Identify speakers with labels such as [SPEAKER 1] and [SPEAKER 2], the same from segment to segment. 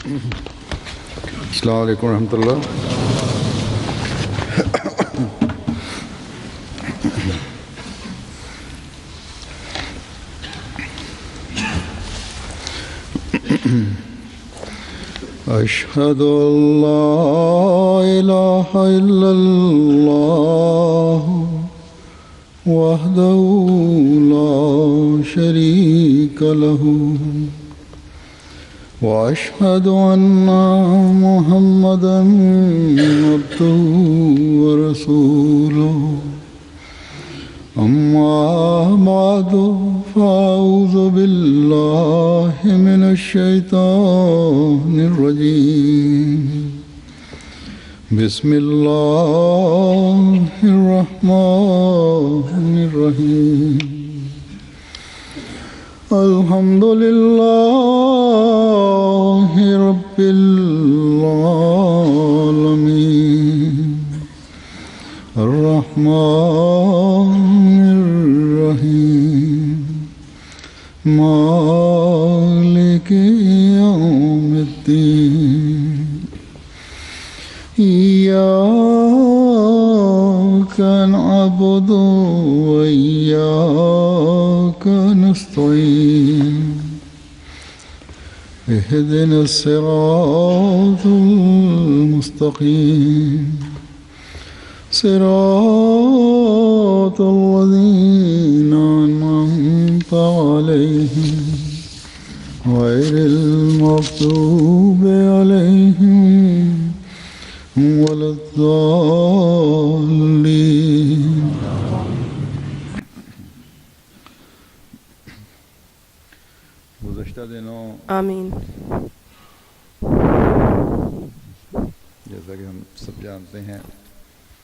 [SPEAKER 1] अस्सलाम वालेकुम रहमतुल्लाह। أشهد أن لا إله إلا الله وحده لا شريك له وأشهد أن محمدا عبده ورسوله أما بعد فأعوذ بالله من الشيطان الرجيم بسم الله الرحمن الرحيم الحمد لله رب العالمين الرحمن الرحيم مالك يوم الدين إياك نعبد وإياك نستعين اهدنا الصراط المستقيم صراط الذين أنعمت عليهم غير المغضوب عليهم ولا الضالين
[SPEAKER 2] आमीन।
[SPEAKER 1] जैसा कि हम सब जानते हैं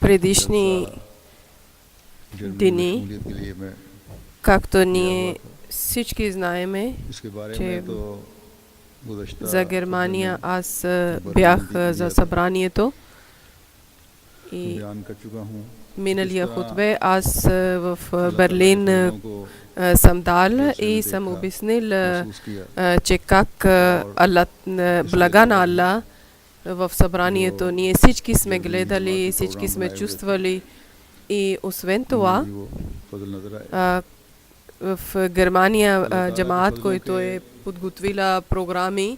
[SPEAKER 2] Предишни дни, както ние всички знаеме, че за Германия аз бях за събранието и миналия хутбе аз в Берлин съм дал и съм обяснил, че как блага на Аллах в събранието ние всички сме гледали, всички сме чувствали и освен това в Германия джамаат, който е подготвила програми,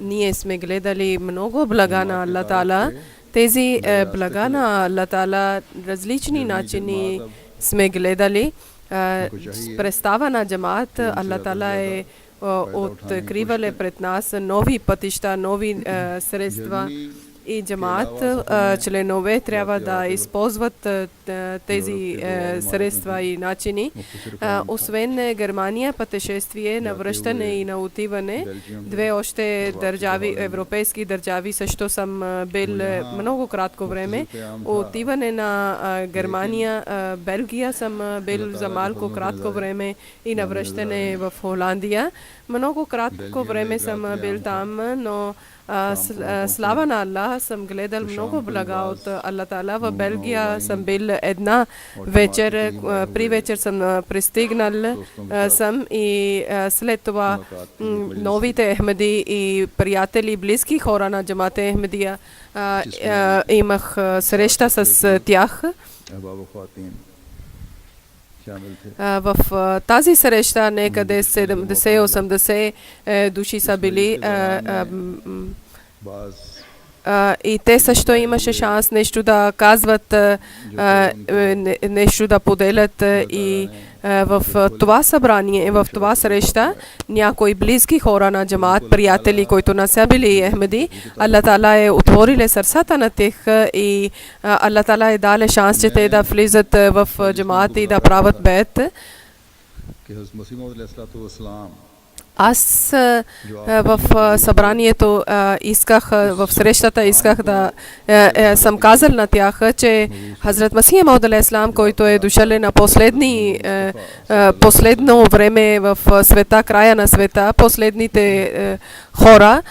[SPEAKER 2] ние сме гледали много блага на Аллах Таала. Тези блага на Аллах Таала различни начини сме гледали. Представа на джамаат Аллах Таала е откривали пред нас нови пътища, нови средства и джамаат, членове трябва да използват тези средства и начини. Освен Германия, пътешествие на връщане и на отиване, две още държави, европейски държави, също съм бил много кратко време. Отиване на Германия, Белгия съм бил за малко кратко време и на връщане в Холандия. Много кратко време съм бил там, но слава на Аллах съм гледал много блага от Аллах Таала. В Белгия съм бил една вечер, при вечер съм пристигнал съм и след това новите Ахмеди и приятели, близки хора на джамаат Ахмедия, имах среща с тях. В тази среща некъде 70-80 души са били и те също имаше шанс нещо да казват, нещо да поделят и в това събрание, в това среща някои близки хора на джамаат, приятели, които не са били Ахмеди, Аллах Таала е отворили сърцата на тях и Аллах Таала е дали шанс, че те да влизат в джамаат и да правят бейт. Аз в събранието исках, в срещата исках да съм казал на тях, че Хазрат Масих Мауд алейхи салам, който е дошъл на последно време в света, края на света, последните хора,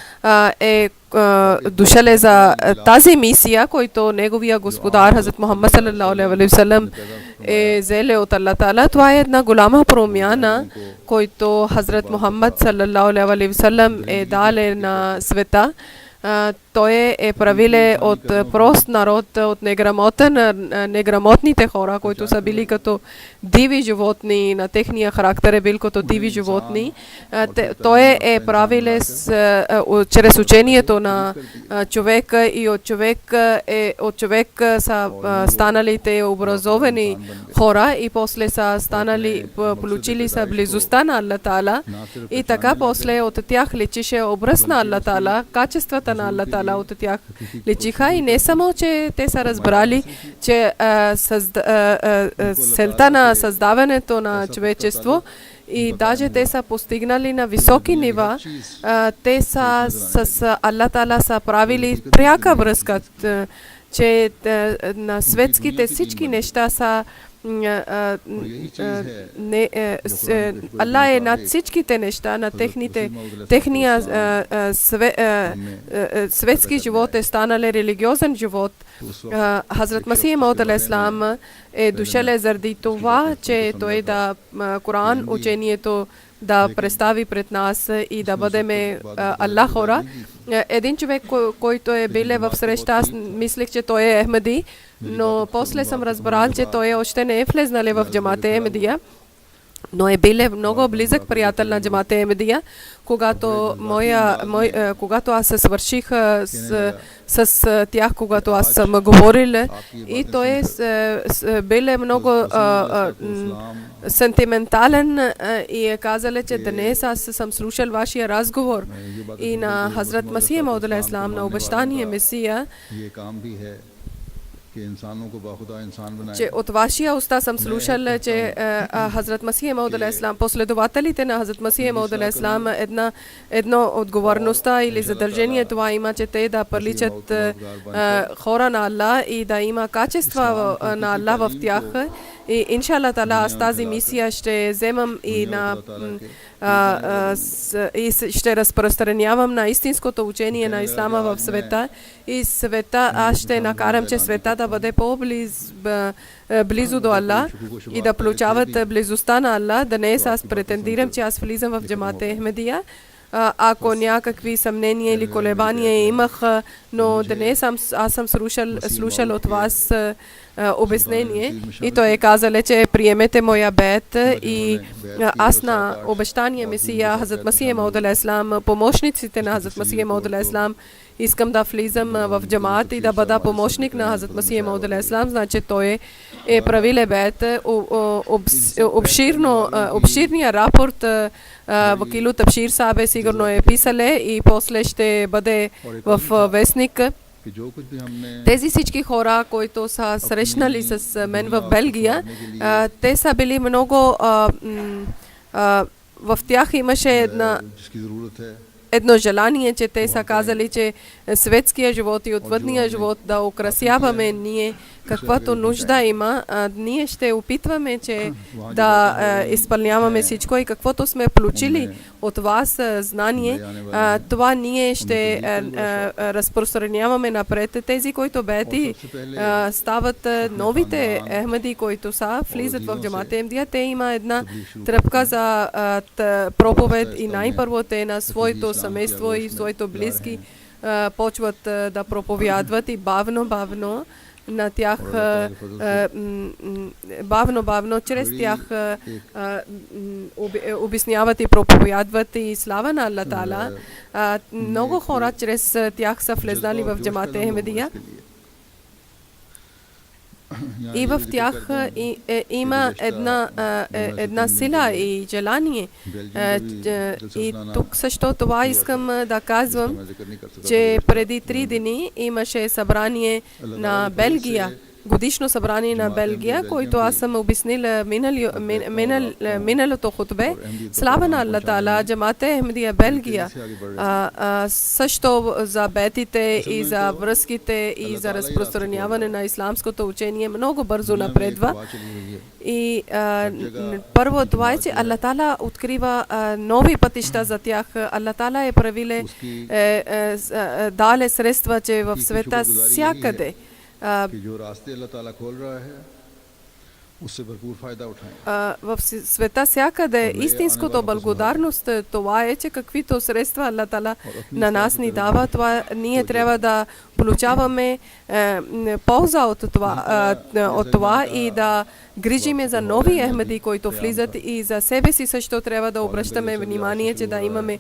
[SPEAKER 2] дошъл е за тази мисия, който неговия господар Хазрат Мухаммад саллалаху алейхи ва саллям е взел от Аллах Таала. Това е една голяма промяна, който Хазрат Мухаммад саллалаху алейхи ва саллям е дал на света. Той е правиле от прост народ, от неграмотните хора, които са били като диви животни, на техния характер е бил като диви животни. Той е правиле чрез учението на човека и от човек са станали те образовани хора и после са станали, получили са близостта на Аллах Таала и така после от тях личише образ на Аллах Таала, качествата на Аллах Таала от тях личиха и не само, че те са разбрали, че целта на създаването на човечество и даже те са постигнали на високи нива, те са с Аллах Таала са правили пряка връзка, че на светските всички неща са Аллах е над всичките неща, на техния светски живот е станал религиозен живот. Хазрат Масих Мауд алейхиссалам е дошъл заради това, че той да Коран учението да представи пред нас и да бъдем Аллах хора. Един човек, който е бил в среща, аз мислех, че той е Ахмади, но после съм разбрал, че той още не е влезнал в джамата Ахмадия, но е бил много близък приятел на джамата Ахмадия. Когато аз се свърших с тях, когато аз съм говорил, и той е бил много сентиментален и е казал, че днес аз съм слушал вашия разговор и на Хазрат Масих Мауд алейхиссалам, на обещания Месия, че от вашия уста съм слушал, че Хазрат Масих Мауд алейхиссалам, последователите на Хазрат Масих Мауд алейхиссалам, едно отговорността или задължение това има, че те да приличат хора на Аллах и да има качества на Аллах в тях. И иншаллах Таала аз тази мисия ще вземам и ще разпространявам на истинското учение на Ислама в света. И света аз ще накарам, че света да бъде по-близо до Аллах и да получават близостта на Аллах. Днес аз претендирам, че аз влизам в джамата Ахмадия. Ако някакви съмнения или колебания имах, но днес аз съм слушал от вас обяснение и той е казал, че приемете моя бет и аз на обещания Месия Хазрат Масих Мауд алейхиссалам, помощниците на Хазрат Масих Мауд алейхиссалам, искам да влизам в джамаат и да бъда помощник на Хазрат Масих Мауд алейхиссалам. Значи той е правил бет, обширния рапорт Вакилу Табшир Сабе сигурно е писале и после ще бъде в вестник. Тези всички хора, които са срещнали с мен в Белгия, те са били много... в тях имаше едно желание, че те са казали, че светския живот и отвъдния живот да украсяваме ние каквато нужда има, ние ще опитваме, че да изпълняваме всичко и каквото сме получили от вас знание, това ние ще разпространяваме напред. Тези, които бети стават новите Ахмади, които са, влизат в джамата Ахмадия, те има една тръпка за проповед и най-първо те на своето семейство и своето близки почват да проповядват и бавно на тях, бавно, чрез тях обясняват и проповядват и слава на Аллах Таала. Много хора чрез тях са влезнали в джамата Ахмадия. И в тях има една сила и желание. И тук също това искам да казвам, че преди 3 дни имаше събрание на Белгия годишно събрание на Белгия, който аз съм обяснила миналото хутбе. Слава на Аллах Таала, Джамате Ахмадия Белгия също за бетите и за връзките и за разпространяване на исламското учение много бързо напредва. И първо това е, че Аллах Таала открива нови пътища за тях. Аллах Таала е правиле, дале средства, че в света всякъде в света всякъде истинското благодарност това е, че каквито средства Аллах Таала на нас ни дава, това ние трябва да получаваме полза от това и да грижиме за нови Ахмади, които влизат, и за себе си също трябва да обръщаме внимание, че да имаме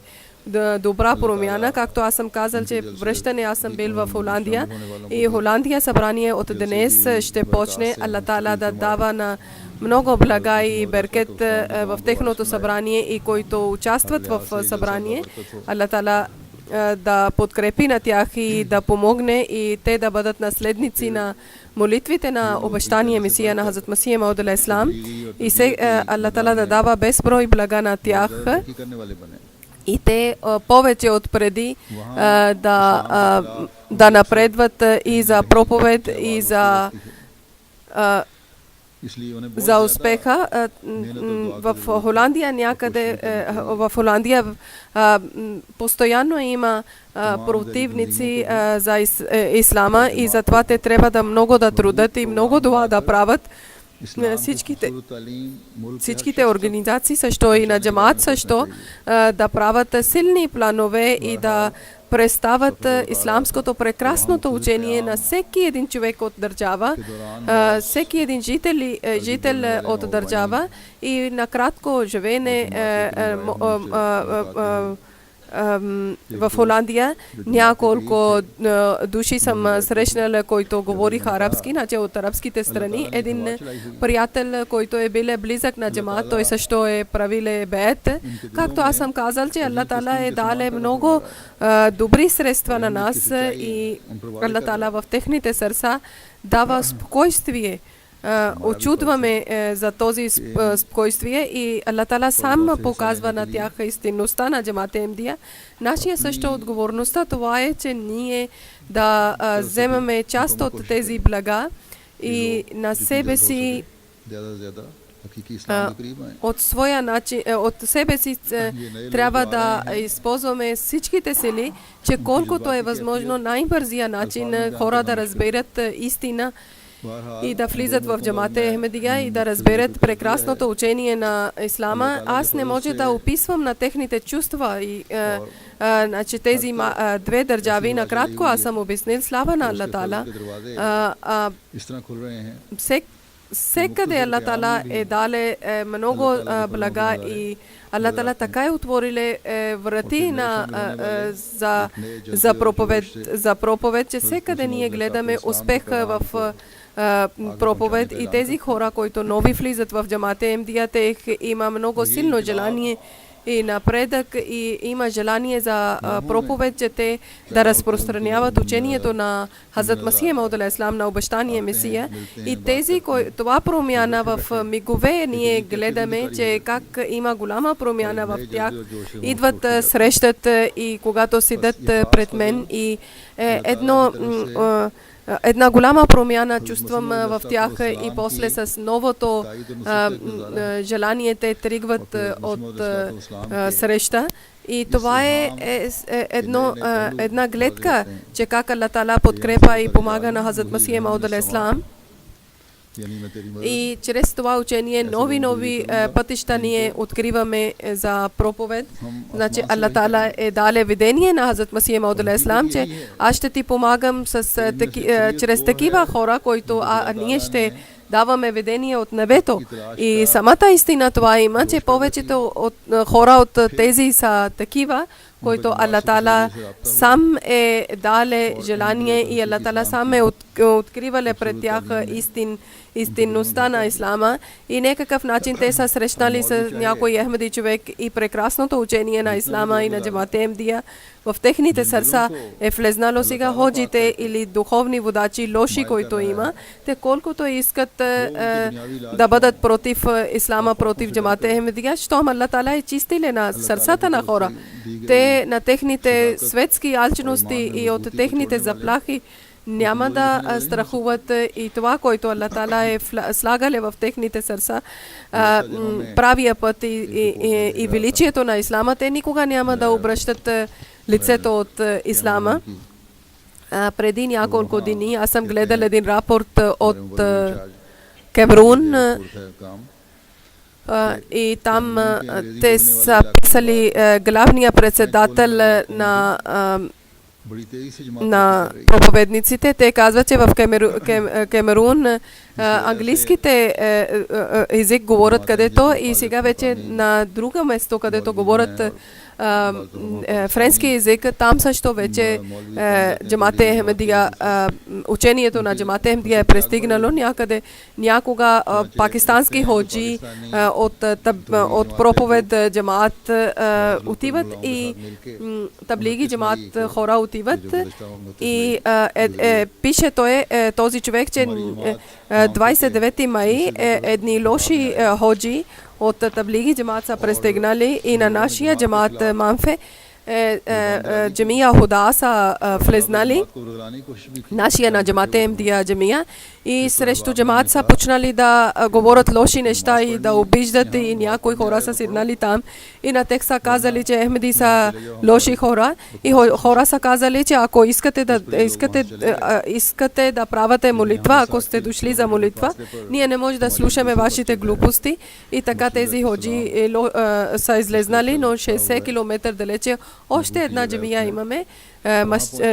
[SPEAKER 2] добра промяна. Както аз съм казал, че връщане, аз съм бил в Холандия и Холандия събрание от днес ще почне Аллах Таала да дава на много блага и беркет в техното събрание и които участват в събрание. Аллах Таала да подкрепи на тях и да помогне и те да бъдат наследници на молитвите на обещания Месия на Хазрат Масих Мауд алейхи ислам и Аллах Таала да дава безброй блага на тях и те повече от преди да напредват и за проповед и за успеха. В Холандия някъде, в Холандия постоянно има противници за ислама и затова те трябва да много да трудят и много дуа да правят. Всичките организации също и на джамаат също да правят силни планове и да представят исламското прекрасното учение на всеки един човек от държава, всеки един жител от държава и накратко живеене в Холандия. Няколко души съм срещнала, които говориха арабски, значи от арабските страни. Един приятел, който е бил близък на джамаат, той също е правил беет. Както аз съм казал, че Аллах Таала е дал много добри средства на нас и Аллах Таала в техните сърца дава спокойствие. Очудваме за този спокойствие и Аллах Таала сам показва на тях истинността на джамаат Ахмадия. Нашия също отговорността това е, че ние да вземаме част от тези блага и на себе си от своя начин, от себе си трябва да използваме всичките сили, че колкото е възможно най-бързия начин хора да разберат истина и да влизат в джамаат Ахмадия и да разберат прекрасното учение на ислама. Аз не може да описвам на техните чувства и значи тези две държави. Накратко аз съм обяснил. Слава на Аллах Таала. Всекъде Аллах Таала е дале много блага и Аллах Таала така е отворили врати за проповед, че всекъде ние гледаме успеха в проповед и тези хора, които нови влизат в джамаат Ахмадия, те има много силно желание и напредък и има желание за проповед, че те да разпространяват учението на Хазрат Масих Мауд алейхи ислам на обещания Месия. И това промяна в мигове ние гледаме, че как има голяма промяна в тях. Идват, срещат и когато седят пред мен и една голяма промяна чувствам в тях и после с новото желание те тръгват от среща. И това е една гледка, че как Аллах Таала подкрепа и помага на Хазрат Масих Мауд алейхи ислам. И чрез това учение нови пътища ние откриваме за проповед. Значи Аллах Таала е дале видение на Хазрат Масих Мауд алейхи ислам, че аз ще ти помагам чрез такива хора, които ние ще даваме видение от небето. И самата истина това има, че повечето от хора от тези са такива, който Аллах Таала сам е дале желание и Аллах Таала сам е откривале пред тях истинността на ислама и некакъв начин те са срещнали с някой Ахмеди човек и прекрасното учение на ислама и на Джамат Ахмадия в техните сърца е влезнало. Сега ходжите или духовни водачи, лоши, които има, те колкото искат да бъдат против ислама, против Джамат Ахмадия, щом Аллах Таала е чистиле на сърцата на хора. Те на техните светски алчности и от техните заплахи няма да страхуват и това, което Аллах Таала е слагале в техните сърца, правия път и величието на ислама, те никога няма да обръщат лицето от ислама. Преди няколко дни аз съм гледал един рапорт от Камерун и там те са писали главния председател на проповедниците. Те казват, че в Камерун английските език говорят където и сега вече на друго место, където говорят френски език, там също вече Джамат Ахмадия, учението на Джамат Ахмадия е пристигнало някъде. Някога пакистански ходжи от проповед Джамат отиват и таблиги Джамат хора отиват и пише този човек, че 29 май едни лоши ходжи от таблиги Джамат са пристигнали и на нашия Джамат Манфе Джамия Худа са влезнали, нашия на Джамат Ахмадия джамия, и срещу Джамат са почнали да говорят лоши неща и да обиждат и някои хора са седнали там и на тях са казали, че Ахмеди са лоши хора и хора са казали, че ако искате да правите молитва, ако сте дошли за молитва, ние не може да слушаме вашите глупости и така тези ходжи са излезнали, но 60 км далече още една джамия имаме,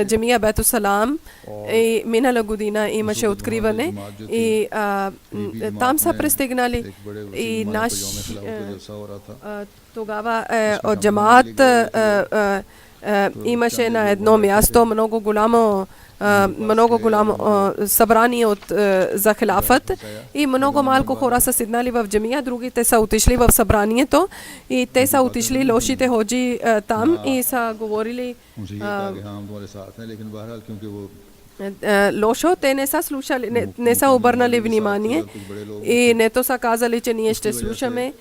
[SPEAKER 2] джамия Бету Салам, и минала година имаше откриване и там са пристигнали и тогава от Джамат имаше на едно място много голямо събрание за хилафът и много малко хора са седнали в джамия, другите са отишли в събранието и те са отишли лошите ходжи там и са говорили лошо, те не са слушали, не са обърнали внимание и нето са казали, че ние ще слушаме.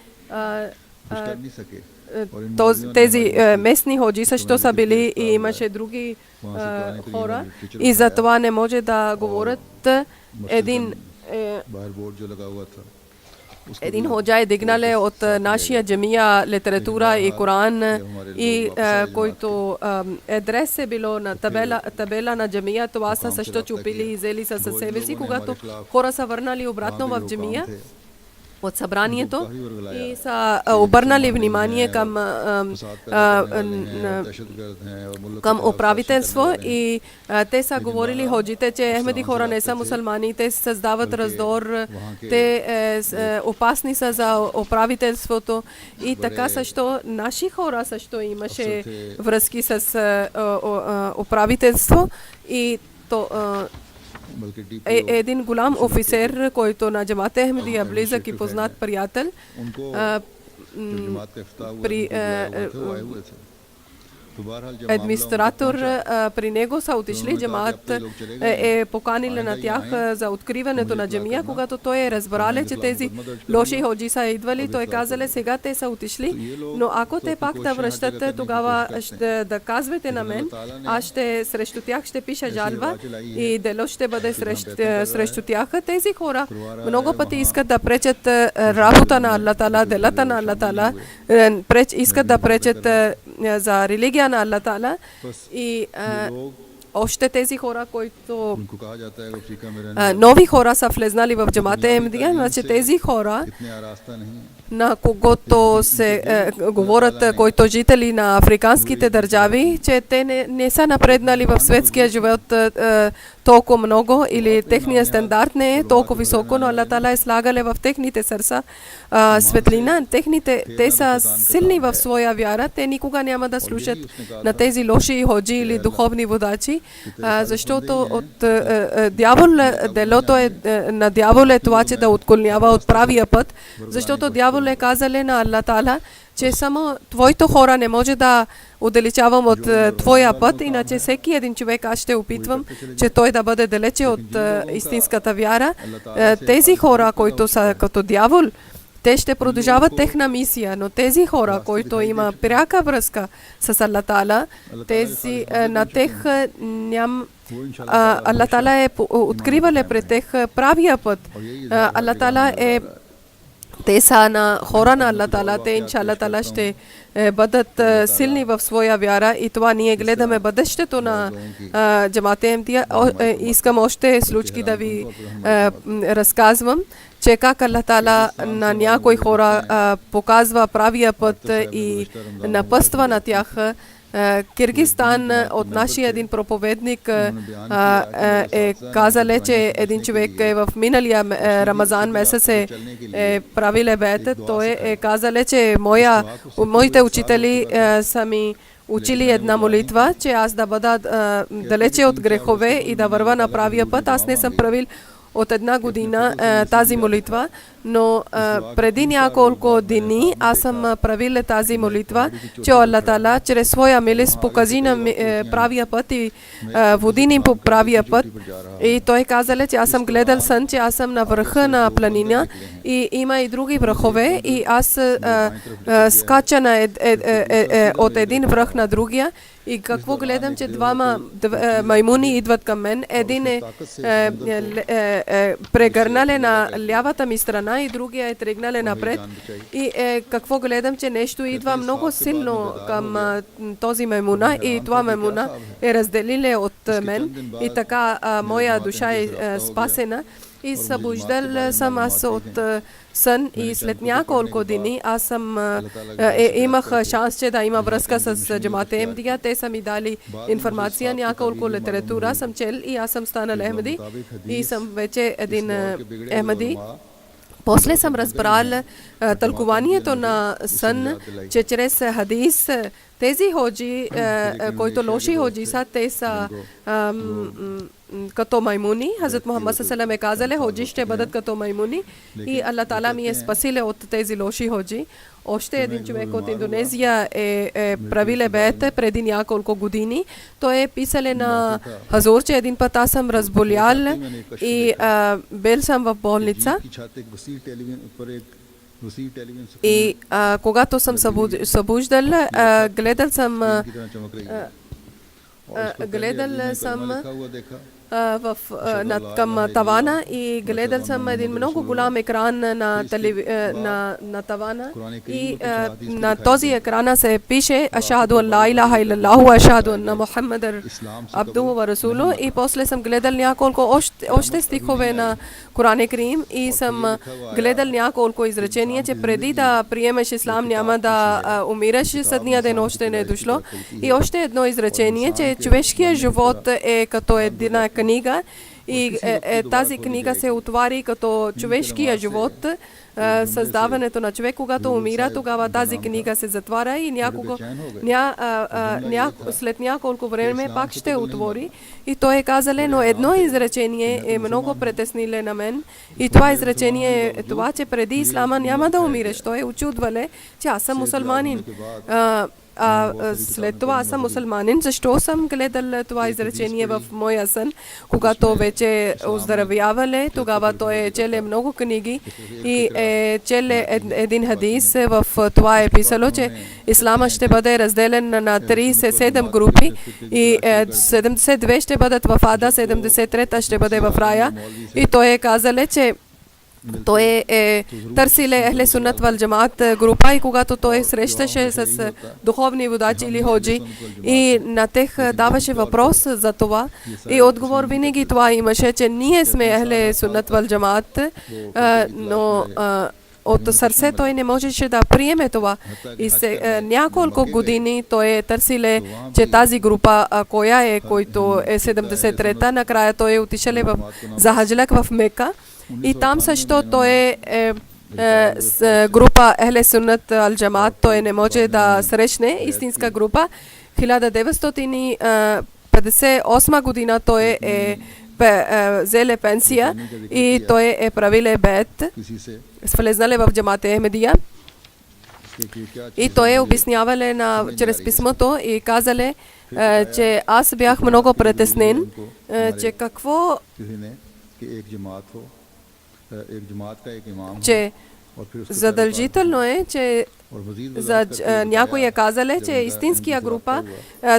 [SPEAKER 2] Тези местни ходжи също са били и имаше други хора и затова не може да говорят. Един ходжа е дигнале от нашия джамия литература и Коран и който адрес е било на табела на джамия, това са също чупили и взели със себе си, когато хора са върнали обратно в джамия от събранието и са обърнали внимание към управителство и те са говорили ходжите, че Ахмеди хора не са мусулмани, те създават раздор, те опасни са за управителството и така също наши хора също имаше връзки с управителство и един голям офицер, който на Джамат Ахмадия близък и познат приятел, администратор при него са отишли, Джамат е поканили на тях за откриването на джамия. Когато той е разбрале, че тези лоши ходжи са идвали, той казале, сега те са отишли, но ако те пак да връщат, тогава ще да казвате на мен, аз ще срещу тях ще пиша жалба и дело ще бъде срещу тях. Тези хора много пъти искат да пречат работа на Аллах Таала, делата на Аллах Таала, искат да пречат за религия на Аллах Таала и още тези хора, които
[SPEAKER 1] उनको कहा जाता है कि अफ्रीका में रहने
[SPEAKER 2] нови хора са влезнали в джамата Ахмадия, значи тези хора,
[SPEAKER 1] इतने आरास्ता नहीं है।
[SPEAKER 2] на когото се говорят, които жители на африканските държави, че те не са напреднали в светския живот толкова много или техният стандарт не е толкова високо, но Аллах Таала е слагале в техните сърца светлина. Те са силни в своя вяра, те никога няма да слушат на тези лоши ходжи или духовни водачи, защото от делото на дявол е това, че да отклонява от правия път, защото дявол е казале на Аллах Таала, че само твоите хора не може да отдалечавам от твоя път, иначе всеки един човек аз ще опитвам, че той да бъде далече от истинската вяра. Тези хора, които са като дявол, те ще продължават техна мисия, но тези хора, които има пряка връзка с Аллах Таала, тези на тех ням Аллах Таала е откривале пред тех правия път. Аллах Таала е те са на хора на Аллах Таала, те иншаллах Таала ще бъдат силни в своя вяра и това ние гледаме бъдещето на джамата Ахмадия. Искам още случки да ви разказвам, че как Аллах Таала на някои хора показва правия път и напъства на тях. Киргизстан от нашия един проповедник е казале, че един човек е в миналия Рамазан месец е правил бейт. Той е казале, че моите учители са ми учили една молитва, че аз да бъда далече от грехове и да върва на правия път. Аз не съм правил от една година тази молитва, но преди няколко дни аз съм правила тази молитва, че Аллах Таала чрез своя милост покажи на правия път и води ни по правия път. И той казале, че аз съм гледал сън, че аз съм на върха на планина и има и други върхове и аз скача от един връх на другия. И какво гледам, че двама маймуни идват към мен. Един е прегърнале на лявата ми страна и другия е тръгнале напред. И какво гледам, че нещо идва много силно към този маймуна и това маймуна е разделиле от мен. И така моя душа е спасена. И събуждал съм аз от сън и след няколко дни аз съм имах шанс, че да има връзка с джамата Ахмадия. Те са ми дали информация, няколко литература съм чел и аз съм станал Ахмади и съм вече един Ахмади. После съм разбрал тълкуванието на сън, че чрез хадис тези ходжи, които лоши ходжи са, те са като маймуни. Хазрат Мухаммад салалалаху е казале, ходжи ще бъдат като маймуни и Аллах Таала ми е спасиле от тези лоши ходжи. Още един човек от Индонезия е правил бейт преди няколко години. Той е писале на Хазур, че един път аз съм разболял и бил съм в болница. И когато съм събуждал, гледал съм към тавана и гледал съм един много голям екран на тавана и на този екран се пише Ашхаду ан ла илаха илlallah ашхаду анна Мухаммадър абдуху ва расулу и после съм гледал няколко още стихове на Коран Карим и съм гледал няколко изречения, че преди да приемеш ислам няма да умираш, съдния ден още не е дошло. И още едно изречение, че човешкият живот е като една книга и тази книга се отваря като човешкия живот, създаването на човек, когато умира, тогава тази книга се затваря и след няколко време пак ще отвори. И той е казале, но едно изречение е много притесниле на мен и това изречение е това, че преди ислама няма да умираш. Той е очудвале, че аз съм мусулманин. След това аз съм мусулманин. Защо съм гледал това изречение в моя сън? Когато вече оздравявале, тогава той е челе много книги и челе един хадис. В това е писало, че ислама ще бъде разделен на 37 групи и 72 ще бъдат в ада, 73 ще бъде в рая. И той е казале, че той търсиле Ехле Суннат вал Джамаат група и когато той срещаше с духовни водачи или ходжи и на тях даваше въпрос за това и отговор винаги това имаше, че ние сме Ехле Суннат вал Джамаат, но от сърце той не можеше да приеме това. И няколко години той търсиле, че тази група, коя е, който е 73-та, накрая той отишеле за хаджлак в Мека. И там също той с група Ехле Суннат ал Джамаат той не може да срещне истинска група. 1958 година той взеле пенсия и той правиле бет, влезнали в Джамаат Ахмедия. И той обяснявале чрез писмото и казале, че аз бях много притеснен, че какво че задължително е, че някой е казале, че истинския група,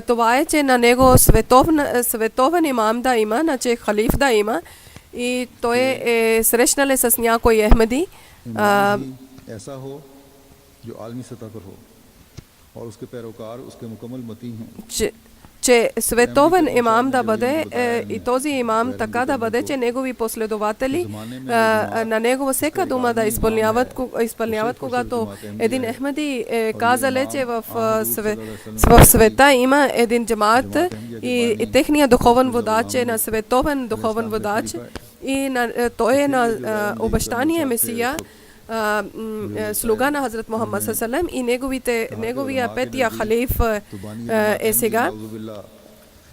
[SPEAKER 2] това е, че на него световен имам да има, че халиф да има и той е срещнале с някой Ахмеди, че световен имам да бъде и този имам така да бъде, че негови последователи на негова всека дума да изпълняват, когато един Ахмеди казале, че в света има един джамаат и техния духовен водач е на световен духовен водач и той е на обещания Месия, слуга на Хазрат Мухаммад салалалаху алейхи ва саллям и неговия петия халиф е сега.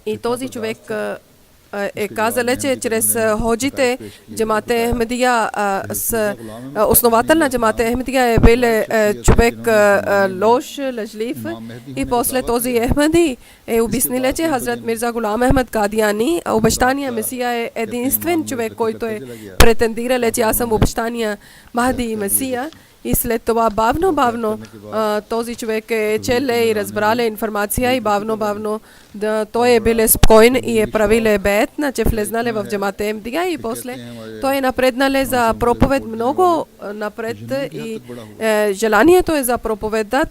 [SPEAKER 2] И този човек е казал, че чрез ходжите Джамаат Ахмедия, основател на Джамаат Ахмедия е бил човек лош, лъжлив и после този Ахмеди е обяснил, че Хазрат Мирза Гулам Ахмед Кадияни, обещания Месия е единствен човек, който е претендирал, че аз съм обещания Махди и Месия. И след това бавно този човек е челе и разбрале информация и бавно той е бил спокоен и е правиле бет, че влезнале в Джамаат Ахмедия и после той е напреднале за проповед много напред и желанието е за проповедът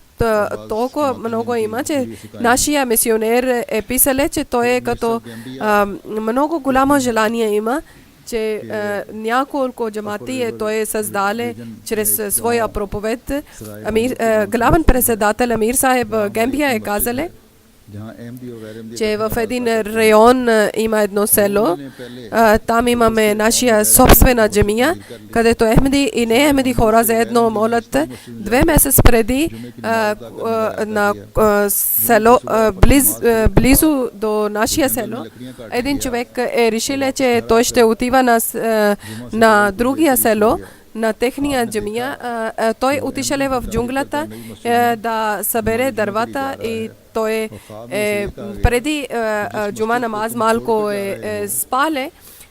[SPEAKER 2] толкова много има, че нашия мисионер е писале, че той е като много голямо желание има, че няколко джамати той създале чрез своя проповед. Главен председател Амир Сахеб Гембия е казале, че в един район има едно село, там имаме нашия собствена джамия, където Ахмеди и не Ахмеди хора заедно молят. 2 месеца преди на село, близо до нашия село, един човек е решил, че той ще отива на другия село, на техния джамия. Той отишеле в джунглата да събере дървата и той преди джума намаз малко спале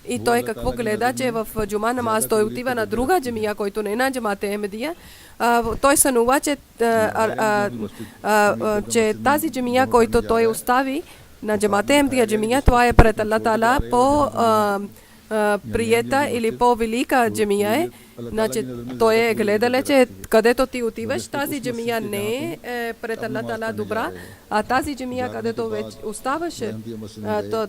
[SPEAKER 2] и той какво гледа, че в джума намаз той отива на друга джамия, който не е на Джамаат Ахмедия. Той сънува, че тази джамия, който той остави на Джамаат Ахмедия джамия, това е пред Аллах Таала по приета или по-велика джамия е. Значи, той е гледал, че където ти отиваш, тази джамия не е пред Аллах Таала добра, а тази джамия, където вече оставаше,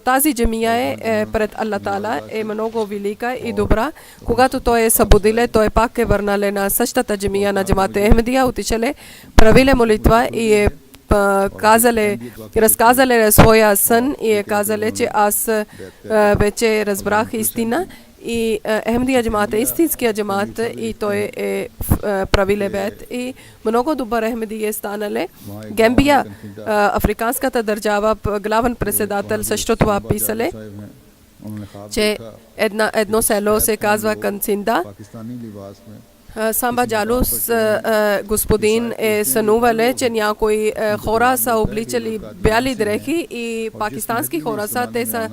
[SPEAKER 2] тази джамия е пред Аллах Таала, е много велика и добра. Когато той е събудиле, той пак е върнале на същата джамия на Джамаат Ахмедия, отишеле, правиле молитва и е разказале своя сън и е казале, че аз вече разбрах истина и Ахмедия джамаат е истинския джамаат и той е правиле бет и много добър Ахмеди е станале. Гембия, африканската държава, главен председател също това писале, че едно село се казва Канцинда. Самба Джалус господин е сънувале, че някои хора са обличали бяли дрехи и пакистански хора са, те са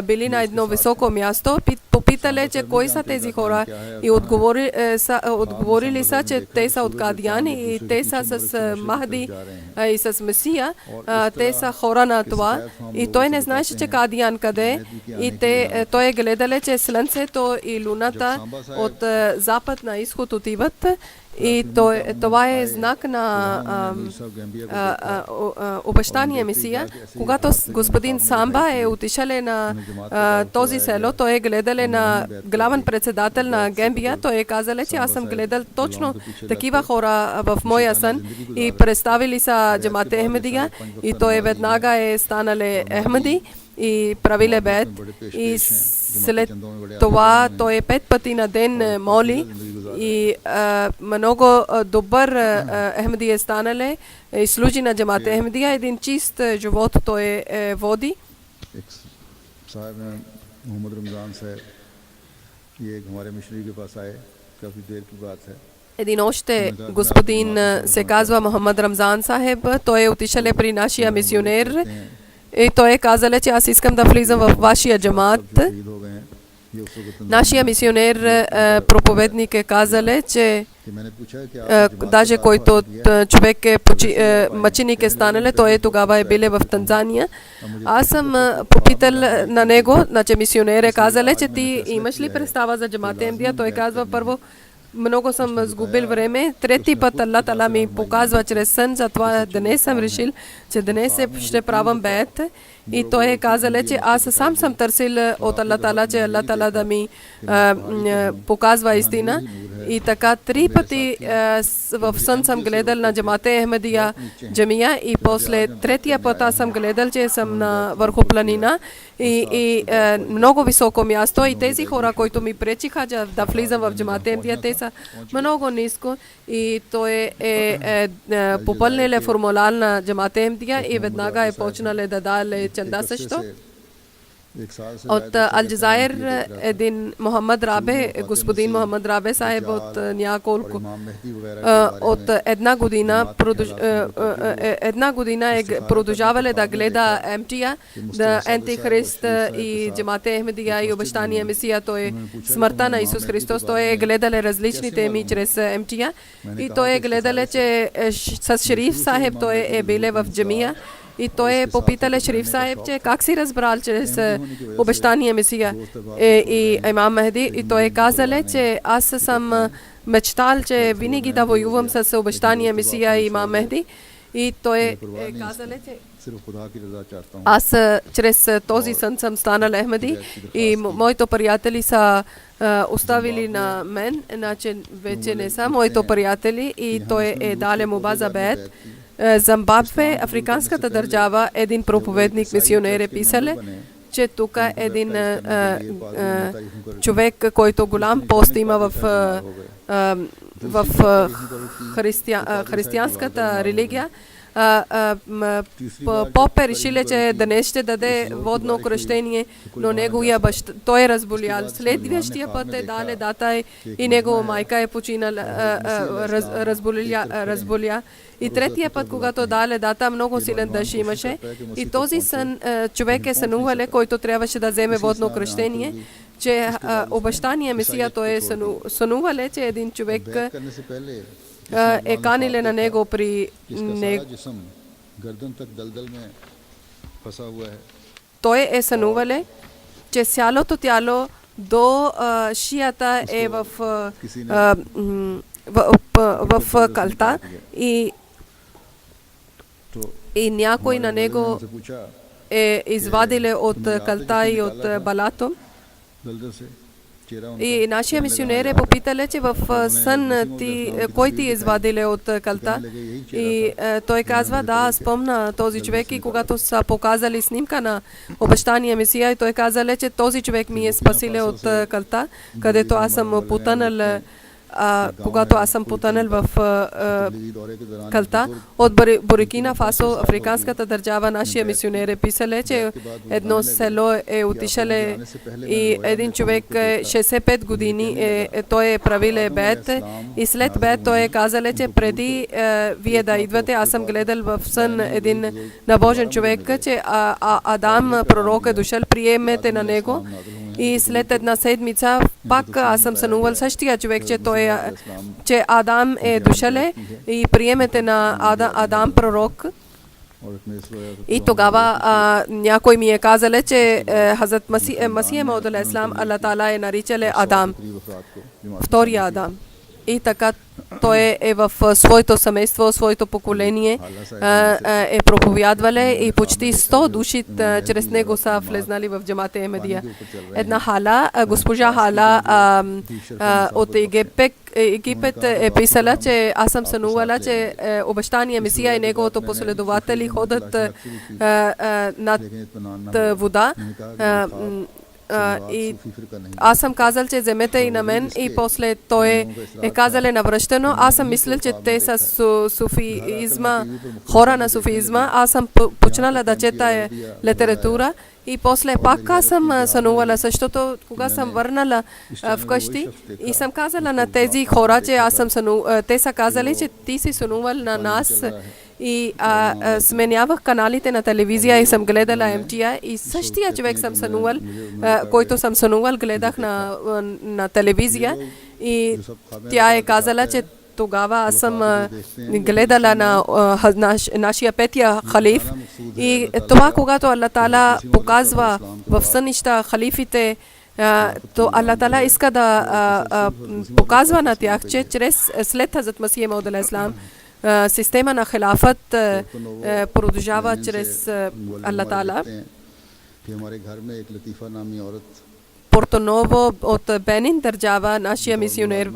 [SPEAKER 2] били на едно високо място. попитали, че кои са тези хора и отговорили са, че те са от Кадиан и те са с Махди и с Месия. Те са хора на това. И той не знаеше, че Кадиан къде и той е гледали, че слънцето и луната от запад на изход отиват. И това е знак на обещание Месия. Когато господин Самба е отишъл на този село, той е гледал на главен председател на Гамбия. Той е казал, че аз съм гледал точно такива хора в моя сън и представили са Джамат Ахмадия и той веднага е станал Ахмади и правиле бед. И след това той 5 пъти на ден моли и много добър Ахмади е станал и служи на Джамат Ахмадия. Един чист живот той води.
[SPEAKER 1] मोहम्मद रमजान साहब ये हमारे मिशनरी के पास आए काफ़ी देर की बात है.
[SPEAKER 2] Един още господин се казва Мохаммад Рамзан Сахеб. Той е отишъл при нашия мисионер и той е казал, че аз искам да влизам в вашия джамат. Нашия мисионер проповедник е казал, че даже който човек мъченик е станал, той тогава е бил в Танзания. Аз съм попитал на него, значи мисионер е казал, че ти имаш ли представа за Джамат Ахмадия? Той казва, първо, много съм сгубил време. Трети път Аллах Тала ми показва чрез сън, затова днес съм решил, че днес ще правам бед. И той е казал, че аз сам съм търсил от Аллах Тала, че Аллах Тала да ми показва истина. И така 3 пъти в сън съм гледал на Джамат Ахмадия джамия и после третия път аз съм гледал, че съм на върху планина и много високо място и тези хора, които ми пречиха да влизам в Джамат Ахмадия, те са много ниско и той е попълнил формуляр на Джамат Ахмадия и веднага е почнал да даде чанда също. От Алджазайр един Мохаммад Рабе, господин Мохаммад Рабе Сахеб от няколко от една година е продължавали да гледа Емтия, да Антихрист и Джамат Ахмадия и обещания Месия, той е смъртта на Исус Христос. Той е гледал различните теми чрез Емтия и той е гледал, че с Шериф Сахеб той е бил в джамия. И той е попитал Шериф Сахеб, че как си разбрал чрез обещания Месия и Имам Мехди. И той е казал, че аз съм мечтал, че винаги да воювам с обещания Месия и Имам Мехди. И той е казал, че аз чрез този сън съм станал Ахмади и моите приятели са оставили на мен, иначе вече не са моите приятели и той е дал молба за бед. Зимбабве, африканската държава, един проповедник, мисионер е писал, че тук един човек, който голям пост има в християнската религия, Попе решили, че днес ще даде водно кръщение, но неговия баща, той е разболял. Следващия път е даде дата и негова майка е починала, разболя. И третия път, когато даде дата, много силен дъжд имаше. И този сън, човек е сънувал, който трябваше да вземе водно кръщение, че обещания Месия той е сънувал, че един човек е каниле на него при него. Той е сънувал, че цялото тяло до шията е в калта и някой на него е извадиле от калта и от балато. И нашия мисионер е попитал, че в сън кой ти е извадиле от калта? И той казва, да, спомна този човек и когато са показали снимка на обещания Месия, и той казал, че този човек ми е спасиле от калта, където аз съм потънал, когато аз съм потънал в калта. От Буркина Фасо, африканската държава, нашия мисионер е писал, че едно село е отишъл и един човек 65 години той е правил бед и след бед той е казал, че преди вие да идвате, аз съм гледал в сън един набожен човек, че Адам пророк е дошъл, приемете на него. И след една седмица пак аз съм сънувал същия човек, че Адам е дошъл и приемете на Адам пророк. И тогава някой ми е казал, че Хазрат Масия Мауд алейхиссалам Аллах Таала е наричал Адам, втория Адам. И така той е в своето семейство, своето поколение е проповядвал и почти 100 души чрез него са влезнали в джамат Ахмедия. Една Хала, госпожа Хала от Египет е писала, че аз съм сънувала, че обещания Месия и неговото последователи ходят над вода. И аз съм казал, че вземете и на мен, и после той е казал навръщано. Аз съм мислил, че те са суфиизма, хора на суфиизма. Аз съм почнала да чета литература и после пак аз съм сънувала, защото кога съм върнала вкъщи и съм казала на тези хора, че аз съм те са казали, че ти си сънувал на нас. И сменявах каналите на телевизия и съм гледала MTI и същия човек съм сънувал, който съм сънувал, гледах на телевизия и тя е казала, че тогава аз съм гледала на нашия петия халиф и това, когато Аллах Таала показва в сънища халифите, то Аллах Таала иска да показва на тях, че след Хазрат Масия Мауд алейхиссалам система на хилафът продължава чрез Аллах Таала. Портоново от Бенин държава, нашия мисионер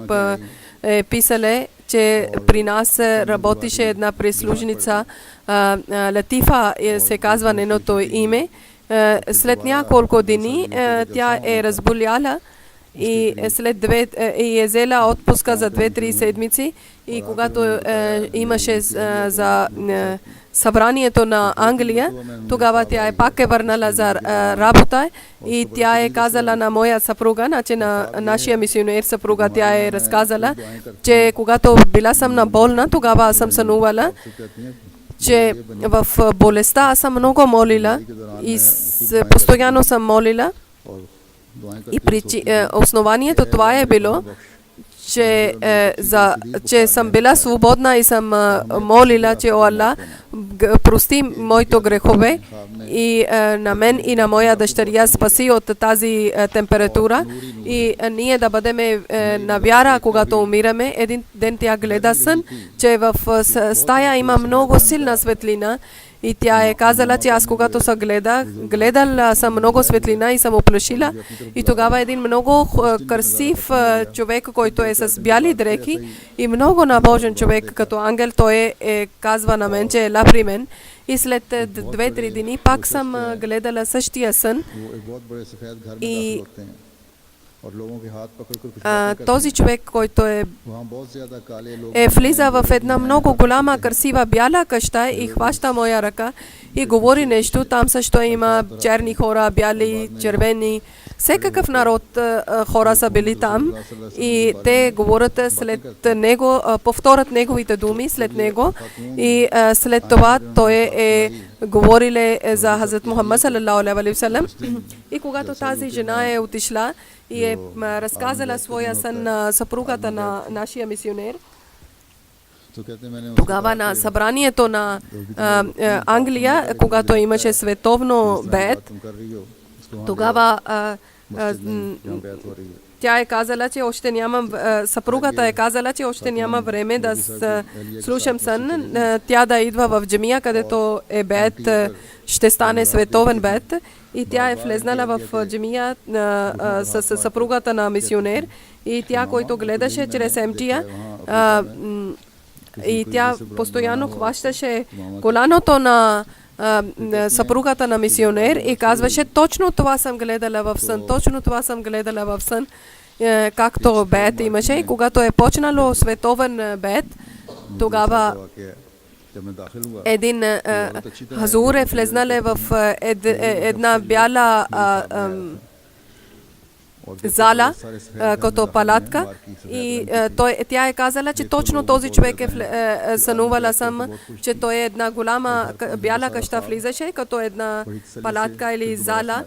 [SPEAKER 2] е писал, че при нас работеше една прислужница, Латифа се казва нейното име. След няколко дни тя е разболяла и е взела отпуска за 2-3 седмици и когато имаше за събранието на Англия, тогава тя пак е върнала за работа и тя е казала на моя съпруга, значи на нашия мисионер съпруга, тя е разказала, че когато била съм на болна, тогава съм сънувала, че в болестта аз съм много молила и постоянно съм молила. И основанието това е било, че съм била свободна и съм молила, че о Аллах, прости моите грехове и на мен и на моя дъщеря спаси от тази температура и ние да бъдем на вяра, когато умираме. Един ден тя гледа сън, че в стая има много силна светлина. И тя е казала, че аз когато съм гледала съм много светлина и съм оплашила. И тогава един много красив човек, който е с бяли дрехи и много набожен човек, като ангел, той казва на мен, че е ла при мен. И след 2-3 дни пак съм гледала същия сън. И този човек, който влиза в една много голяма, красива бяла къща и хваща моя ръка и говори нещо. Там също има черни хора, бяли, червени. Всекакъв народ хора са били там и те говорят след него, повторят неговите думи след него и след това той е говорил за Хазрат Мухаммад салалаху алейхи ва салям. И когато тази жена е отишла и е разказала своя сън на съпругата на нашия мисионер, тогава на събранието на Англия, когато имаше световно бед, тогава тя е казала, че още нямам, съпругата е казала, че още няма време да слушам сън, тя да идва в джамия, където е бед, ще стане световен бед. И тя е влезнала в джамия с съпругата на мисионер и тя, който гледаше чрез MTI, и тя постоянно хващаше коляното на съпругата на мисионер и казваше, точно това съм гледала в сън, точно това съм гледала в сън, както бед имаше. И когато е почнало световен бед, тогава един хазур е влезнал в една бяла зала, като палатка и тя е казала, че точно този човек сънувала съм, че той е една голяма бяла къща влизаше, като една палатка или зала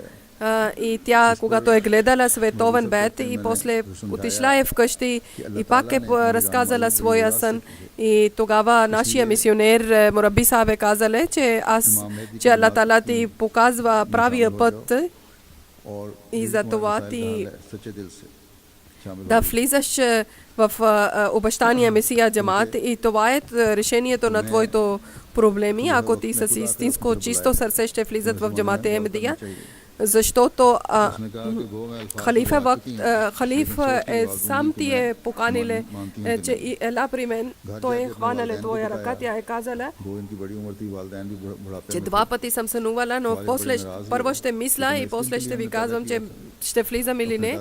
[SPEAKER 2] и тя, когато е гледала световен бед и после отишла е вкъщи и пак е разказала своя сън. И тогава нашия мисионер Мураби Сахаб е казал, че Аллах Тала ти показва правия път и за това ти да влизаш в обещания Месия Джамаат и това е решението на твоето проблеми, ако ти с истинско чисто сърце ще влизат в Джамаат Ахмедия. Защото халиф сам ти е поканиле, че ела при мен, той е хванале твоя ръка, тя е казала, че 2 пъти съм сънувала, но първо ще мисля и после ще ви казвам, че ще влизам или не.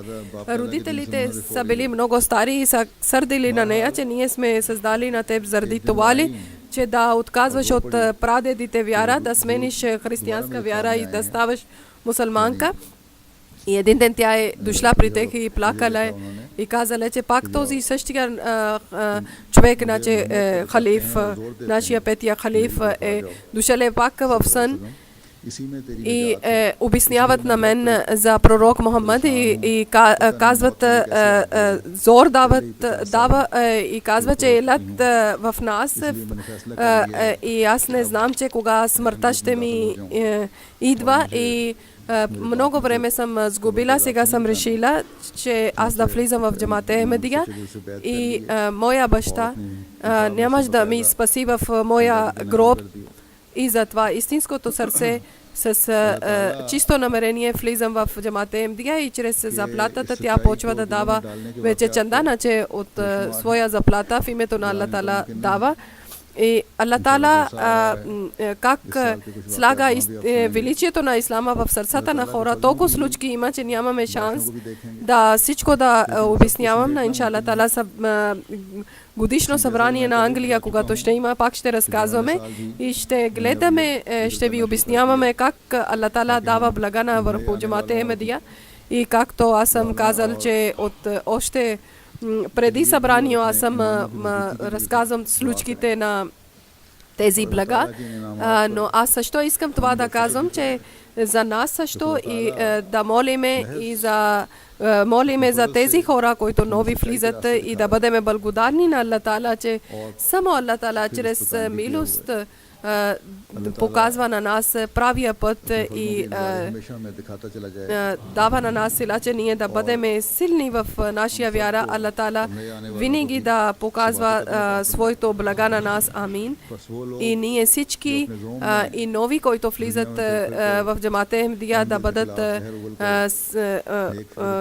[SPEAKER 2] Родителите са били много стари и са сърдили на нея, че ние сме създали на теб заради това ли, че да отказваш от прадедите вяра, да смениш християнска вяра и да ставаш мусулманка. И един ден тя е дошла при тях и плакала и казала, че пак този същия човек, значи халиф, нашия петия халиф е дошъл пак в сън и обясняват на мен за пророк Мохаммад и казват, зор дава и казва, че елят в нас и аз не знам, че кога смъртта ще ми идва и много време съм сгубила, сега съм решила, че аз да влизам в Джамаат Ахмедия и моя баща нямаш да ми спаси в моя гроб и затова истинското сърце с чисто намерение влизам в Джамаат Ахмедия и чрез заплатата тя почва да дава вече чандана, че от своя заплата в името на Аллах Тала дава. И Аллах Тала как слага величието на ислама в сърцата на хора. Толкова случки има, че нямаме шанс да всичко да обяснявам на иншалла Тала годишно събрание на Англия, когато ще има, пак ще разказваме и ще гледаме, ще ви обясняваме как Аллах Тала дава блага на върху Джамаат Ахмедия и както аз съм казал, че от още преди събрание аз съм разказвам случките на тези блага, но аз също искам това да казвам, че за нас също и да молиме за тези хора, които нови влизат и да бъдем благодарни на Аллах Тала, че само Аллах Тала чрез милост показва на нас правия път и дава на нас сила, че ние да бъдем силни в нашия вяра. Аллах Тала винаги да показва своето блага на нас. Амин. И ние всички и нови, които влизат в Джамаат Ахмедия, да бъдат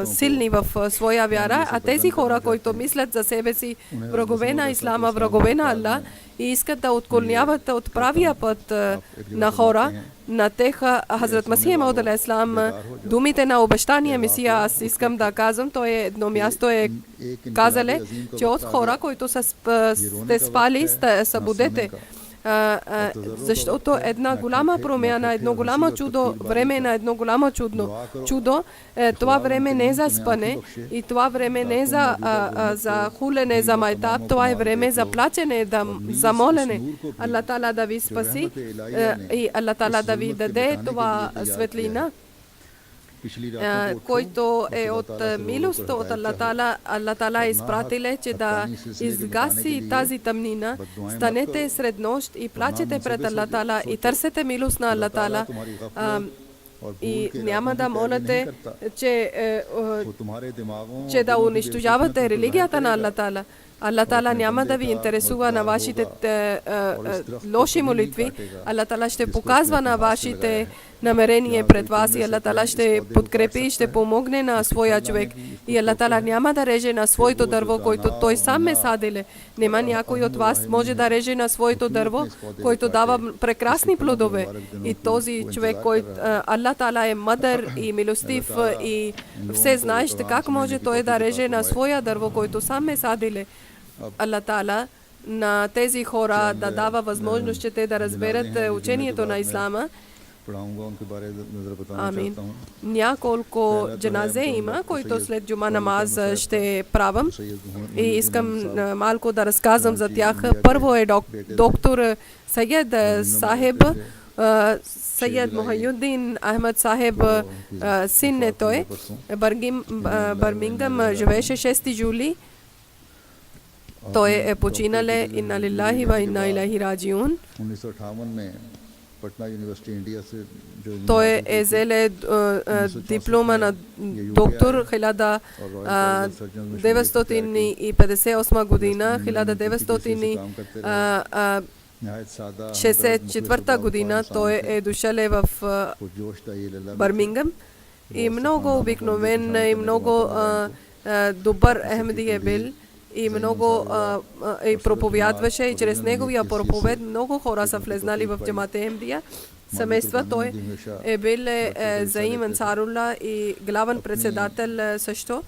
[SPEAKER 2] силни в своя вяра, а тези хора, които мислят за себе си врагове на ислама, врагове на Аллах и искат да отклоняват от правия път на хора, на теха Хазрат Масих Мауд алейхи салам, думите на обещания Месия, аз искам да казвам, то е едно място е казале, че от хора, които сте спали, събудете. Защото една голяма промяна, едно голямо чудо, време на едно голямо чудо, това време не е за спане и това време не е за хулене, за майтаб, това е време за плачене, за молене. Аллах Тала да ви спаси и Аллах Тала да ви даде това светлина, който е от милост от Аллах Тала. Аллах Тала изпратиле, че да изгаси тази тъмнина. Станете сред нощ и плачете пред Аллах Тала и търсете милост на Аллах Тала. И няма да молите, че да унищожавате религията на Аллах Тала. Аллах Тала няма да ви интересува на вашите лоши молитви. Аллах Тала ще показва на вашите намерения пред вас и Аллах Тала ще подкрепи и ще помогне на своя човек. И Аллах Тала няма да реже на своето дърво, който той сам е садиле. Нема някой от вас може да реже на своето дърво, който дава прекрасни плодове. И този човек, който Аллах Тала е мъдър и милостив и все знаещ, как може той да реже на своя дърво, който сам е садиле. Аллах Тала на тези хора да дава възможност, че те да разберат учението на ислама. Амин. Няколко джаназе има, които след джума намаз ще правам и искам малко да разказвам за тях. Първо е доктор Сайед Сахеб Саид Мухайюддин Ахмед Сахеб, син е той. Бърмингъм живееше 6 юли. Той е починале. Инна лилахи ва инна илайхи раджиун.
[SPEAKER 1] 1958 में पटना यूनिवर्सिटी इंडिया से जो
[SPEAKER 2] Той е взеле диплома на доктор 1958 година, 1964 година той е дошъл в Бърмингъм и много обикновен и много добър Ахмеди е бил и много и проповядваше и чрез неговия проповед много хора са влезнали в джамат Ахмедия. Семейства. Той е бил Заим Ансарула и главен председател също.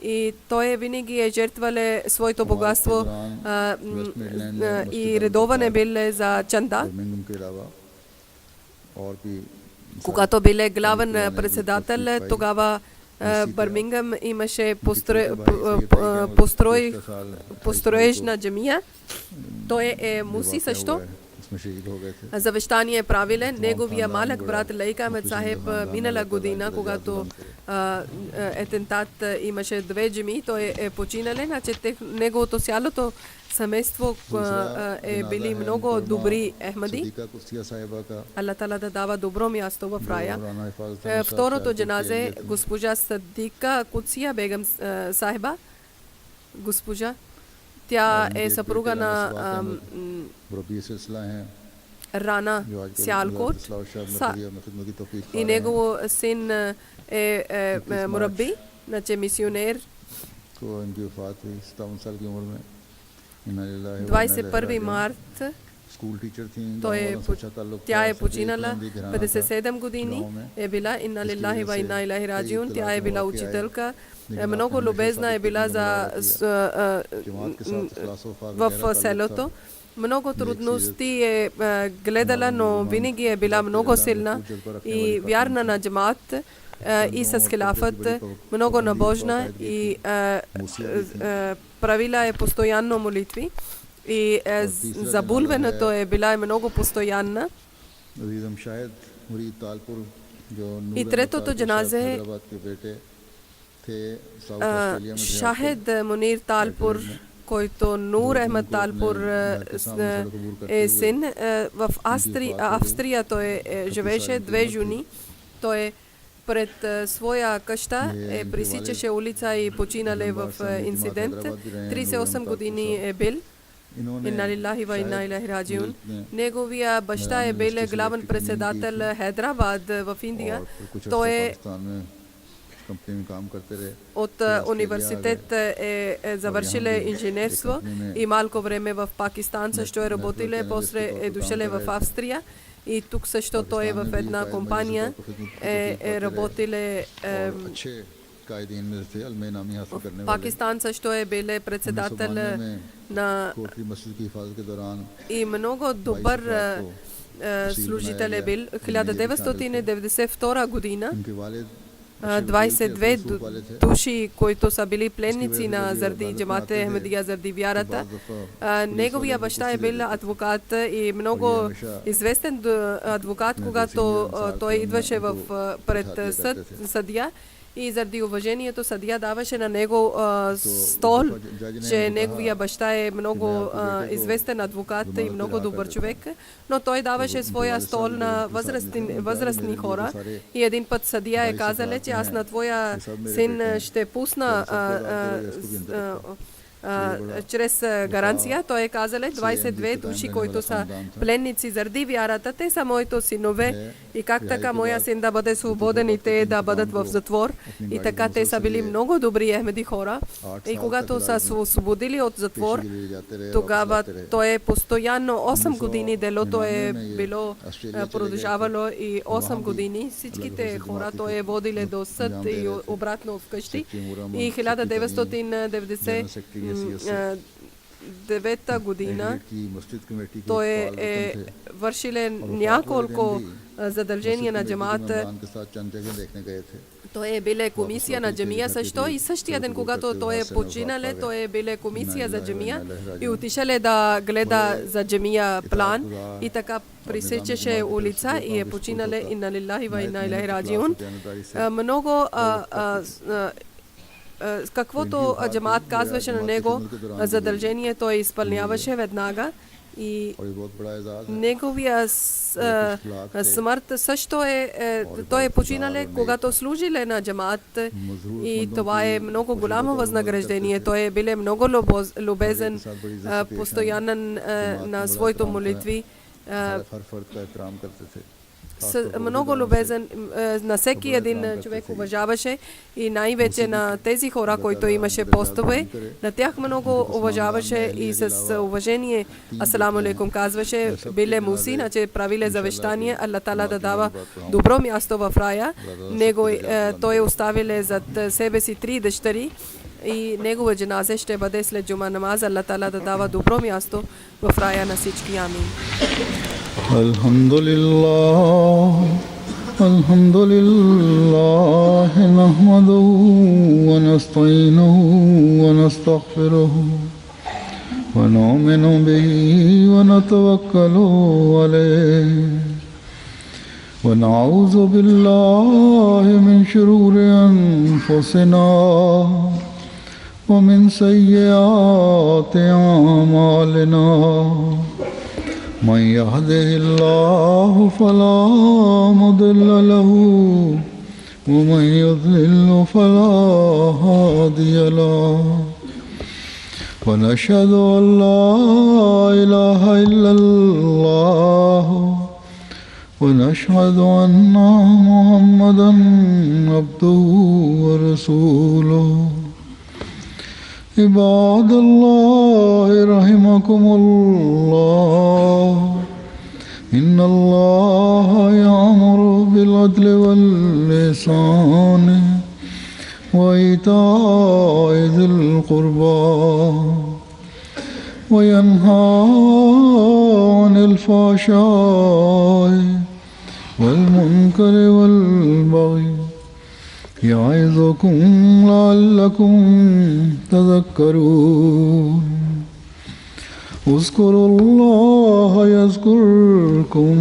[SPEAKER 2] И той винаги жертвале своето богатство и редован е бил за чанда. Когато бил главен председател, тогава Бърмингъм имаше построеж на джамия. Той е муси също. Завещание правиле. Неговия малък брат Лейка Ахмед Сахеб минала година, когато атентат имаше 2 джами, той е починале. Значи неговото цялото семейство е били много добри Ахмеди. Аллах Тала да дава добро място в рая. Второто джаназе госпожа Садика Кутсия Бегам Сахеба. Госпожа. Тя е съпруга на Рана Сиалкот и негов син е мурабби, значи мисионер. 21 март тя е починала, 57 години е била. Инна лилахи ва инна илайхи раджиун. Тя е била учителка. Много любезна е била в селото. Много трудности е гледала, но винаги е била много силна и вярна на джамаат и с хилафът, много набожна и правила е постоянно молитви и забулването е била много постоянна. И третото джаназе Шахед Мунир Талпур, който Нур Ахмед Талпур е син. В Австрия той живееше 2 жени. Той пред своя къща пресичаше улица и починале в инцидент. 38 години е бил. Инна лилахи ва инна илайхи раджиун. Неговия баща е бил главен председател Хайдрабад в Индия. Той е от университет е завършиле инженерство и малко време в Пакистан също е работиле, после е дошеле в Австрия и тук също той е в една компания е работиле. В Пакистан също е бил председател на и много добър служител е бил. 1992 година 22 души, които са били пленници на заради джамат Ахмедия, заради вярата. Неговия баща е бил адвокат и много известен адвокат, когато той идваше пред съдия. И заради уважението съдия даваше на него стол, че неговия баща е много известен адвокат и много добър човек, но той даваше своя стол на възрастни хора. И един път съдия е казал, че аз на твоя син ще пусна чрез гаранция. Той е казал 22 души, които са пленници заради вярата, те са моите синове и как така моя син да бъде свободен и те да бъдат в затвор. И така те са били много добри Ахмеди хора. И когато са се освободили от затвор, тогава той е постоянно 8 години делото е било продължавало и 8 години всичките хора той е водиле до съд и обратно вкъщи. И 1999 година той е вършиле няколко задължения на джамаат, Тоа биле комисија на џемија сашто и саштија ден когато тоа починале, тоа биле комисија за џемија и отишеле да гледа за џемија план и така пресечеше улица и е починале инна лилахи ва инна илајхи раџиун. Многу каквото џемаат казваше на него задржение, тој исполняваше веднага и неговија смрт сашто тој е починале когато служиле на џемаат и тоа е многу голямо вознаграждение. Тој биле многу любезен, постојанен на своите молитви, многу любезен, на секи един човек уважаваше и највеќе на тези хора кои тој имаше постове, на тях многу уважаваше и с уважение асаламу алейкум казваше, биле муси, значи правиле завештание, Аллах Таала да дава добро място во раја. Него тој оставиле зад себе си 3 дечтери и негова џеназе ще бъде след џума намаз. Аллах Таала да дава добро място во раја на всички. Амин.
[SPEAKER 3] Alhamdulillah nahmaduhu wa nasta'inuhu wa nastaghfiruhu wa nu'minu bihi wa natawakkalu alayhi wa na'udzu billahi min shururi anfusina wa min sayyiati a'malina. من يهده الله فلا مضل له ومن يضلل فلا هادي له ونشهد أن لا إله إلا الله ونشهد أن محمدا عبده ورسوله. عباد الله رحمكم الله إن الله يأمر بالعدل والإحسان وإيتاء ذي القربى وينهى عن الفحشاء والمنكر والبغي يعظكم لعلكم تذكرون. اذكروا الله يذكركم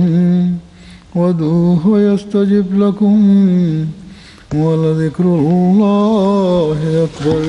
[SPEAKER 3] وادعوه يستجب لكم ولذكر الله أكبر.